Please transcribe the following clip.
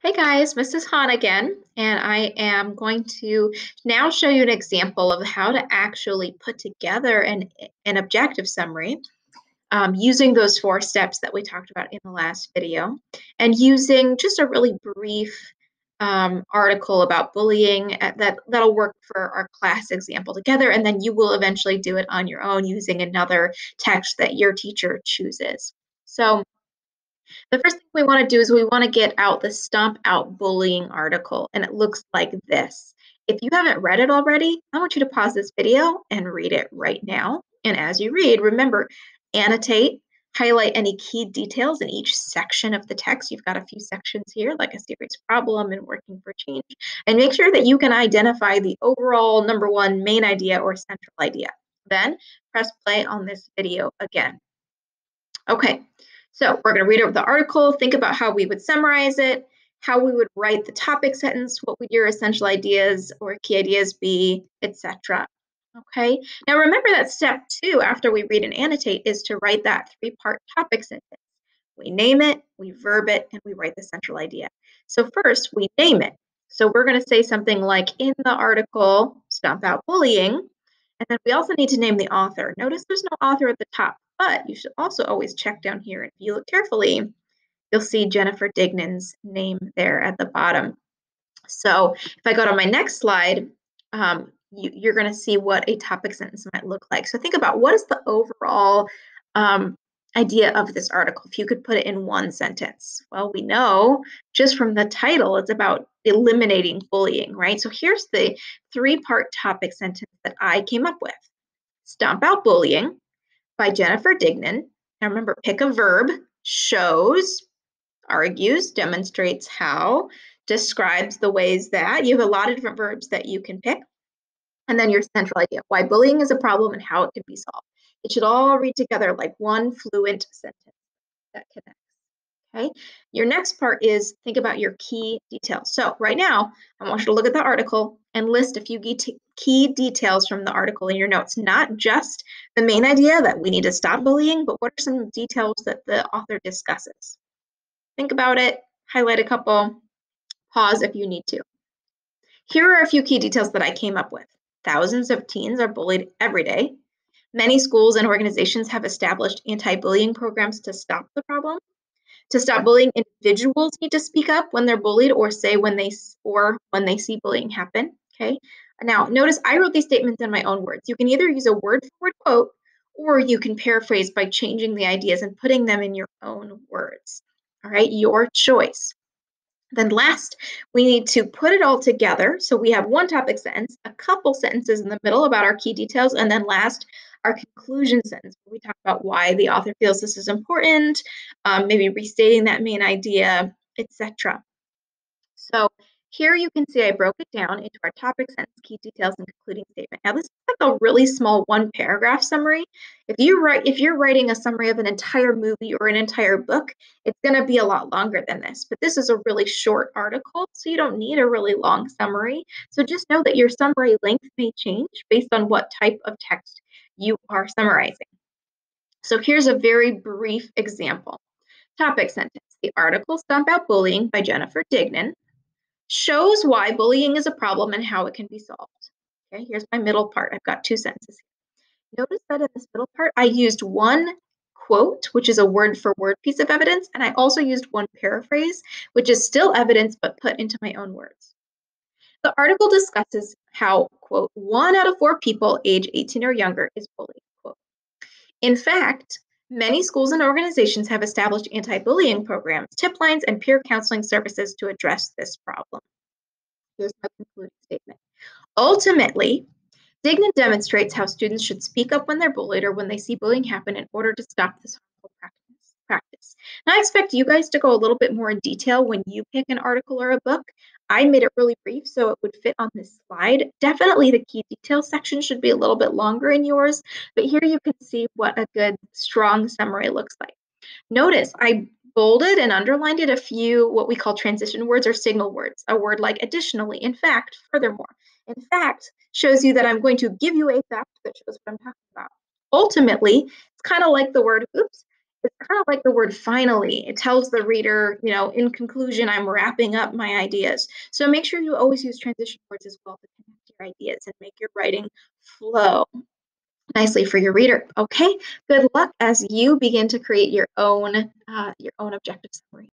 Hey guys, Mrs. Han again, and I am going to now show you an example of how to actually put together an objective summary using those 4 steps that we talked about in the last video, and using just a really brief article about bullying that'll work for our class example together, and then you will eventually do it on your own using another text that your teacher chooses. So the first thing we want to do is we want to get out the Stomp Out Bullying article, and it looks like this. If you haven't read it already, I want you to pause this video and read it right now. And as you read, remember, annotate, highlight any key details in each section of the text. You've got a few sections here, like a serious problem and working for change, and make sure that you can identify the overall number one main idea or central idea. Then press play on this video again. Okay, so we're going to read over the article, think about how we would summarize it, how we would write the topic sentence, what would your essential ideas or key ideas be, etc. Okay, now remember that step 2 after we read and annotate is to write that 3-part topic sentence. We name it, we verb it, and we write the central idea. So first, we name it. So we're going to say something like, in the article, Stomp Out Bullying, and then we also need to name the author. Notice there's no author at the top, but you should also always check down here. If you look carefully, you'll see Jennifer Dignan's name there at the bottom. So if I go to my next slide, you're going to see what a topic sentence might look like. So think about, what is the overall idea of this article if you could put it in one sentence? Well, we know just from the title it's about eliminating bullying, right? So here's the 3-part topic sentence that I came up with. Stomp Out Bullying by Jennifer Dignan. Now remember, pick a verb: shows, argues, demonstrates how, describes the ways that. You have a lot of different verbs that you can pick. And then your central idea, why bullying is a problem and how it can be solved. It should all read together like one fluent sentence that connects. Okay, your next part is think about your key details. So right now, I want you to look at the article and list a few key details from the article in your notes, not just the main idea that we need to stop bullying, but what are some details that the author discusses? Think about it, highlight a couple, pause if you need to. Here are a few key details that I came up with. Thousands of teens are bullied every day. Many schools and organizations have established anti-bullying programs to stop the problem. To stop bullying, individuals need to speak up when they're bullied or say when they see bullying happen. Okay. Now, notice I wrote these statements in my own words. You can either use a word-for-word quote, or you can paraphrase by changing the ideas and putting them in your own words. All right, your choice. Then last, we need to put it all together. So we have one topic sentence, a couple sentences in the middle about our key details, and then last, our conclusion sentence, where we talk about why the author feels this is important, maybe restating that main idea, etc. So here you can see I broke it down into our topic sentence, key details, and concluding statement. Now this is like a really small 1-paragraph summary. If you're writing a summary of an entire movie or an entire book, it's going to be a lot longer than this. But this is a really short article, so you don't need a really long summary. So just know that your summary length may change based on what type of text you are summarizing. So here's a very brief example. Topic sentence: the article Stomp Out Bullying by Jennifer Dignan shows why bullying is a problem and how it can be solved. Okay, here's my middle part. I've got 2 sentences here. Notice that in this middle part, I used one quote, which is a word-for-word piece of evidence, and I also used one paraphrase, which is still evidence but put into my own words. The article discusses how, quote, 1 out of 4 people age 18 or younger is bullied, quote. In fact, many schools and organizations have established anti-bullying programs, tip lines, and peer counseling services to address this problem. Here's my concluding statement. Ultimately, Dignan demonstrates how students should speak up when they're bullied or when they see bullying happen in order to stop this harmful practice. Now, I expect you guys to go a little bit more in detail when you pick an article or a book. I made it really brief so it would fit on this slide. Definitely the key details section should be a little bit longer in yours, but here you can see what a good, strong summary looks like. Notice I bolded and underlined a few what we call transition words or signal words. A word like additionally, in fact, furthermore. In fact shows you that I'm going to give you a fact that shows what I'm talking about. Ultimately, it's kind of like the word oops. It's kind of like the word finally. It tells the reader, in conclusion, I'm wrapping up my ideas. So make sure you always use transition words as well to connect your ideas and make your writing flow nicely for your reader. Okay, good luck as you begin to create your own objective summary.